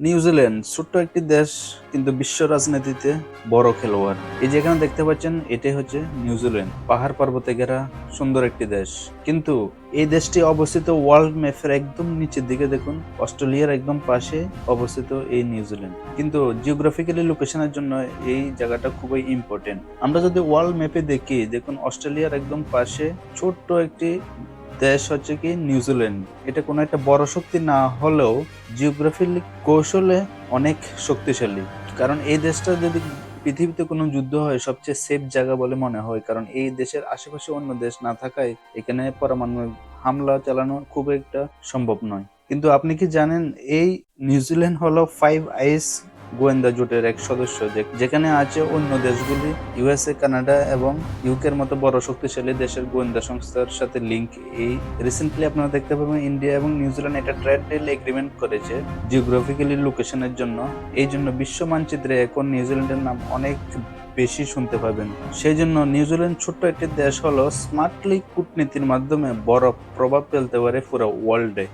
New Zealand ছোট্ট একটি দেশ, কিন্তু বিশ্ব রাজনীতিতে বড় খেলোয়াড়। এই যেখানে দেখতে পাচ্ছেন, এটাই হচ্ছে নিউজিল্যান্ড। পাহাড় পর্বতে ঘেরা সুন্দর একটি দেশ, কিন্তু এই দেশটি অবস্থিত ওয়ার্ল্ড ম্যাপের একদম নিচের দিকে। দেখুন, অস্ট্রেলিয়ার একদম পাশে অবস্থিত এই নিউজিল্যান্ড, কিন্তু জিওগ্রাফিক্যালি লোকেশনের জন্য এই জায়গাটা খুবই ইম্পর্টেন্ট। আমরা যদি ওয়ার্ল্ড ম্যাপে দেখি, দেখুন অস্ট্রেলিয়ার একদম পাশে ছোট্ট একটি দেশ হচ্ছে কি নিউজিল্যান্ড। এটা কোনো একটা বড় শক্তি না হলেও জিওগ্রাফিক্যালি কৌশলে অনেক শক্তিশালী। কারণ এই দেশটা যদি পৃথিবীতে কোনো যুদ্ধ হয়, সবচেয়ে সেফ জায়গা বলে মনে হয়, কারণ এই দেশের আশেপাশে অন্য দেশ না থাকায় এখানে পরমাণু হামলা চালানো খুব একটা সম্ভব নয়। কিন্তু আপনি কি জানেন, এই নিউজিল্যান্ড হলো 5 আইস গোয়েন্দা জোটের এক সদস্য, যেখানে আছে অন্য দেশগুলি, ইউএসএ, কানাডা এবং ইউকের মতো বড় শক্তিশালী দেশের গোয়েন্দা সংস্থার সাথে লিঙ্ক। এই রিসেন্টলি আপনারা দেখতে পাবেন, ইন্ডিয়া এবং নিউজিল্যান্ড একটা ট্রেড ডিল এগ্রিমেন্ট করেছে জিওগ্রাফিক্যালি লোকেশনের জন্য। এই জন্য বিশ্ব মানচিত্রে এখন নিউজিল্যান্ডের নাম অনেক বেশি শুনতে পাবেন। সেই জন্য নিউজিল্যান্ড ছোট্ট একটি দেশ হলো স্মার্টলি কূটনীতির মাধ্যমে বড় প্রভাব ফেলতে পারে পুরো ওয়ার্ল্ডে।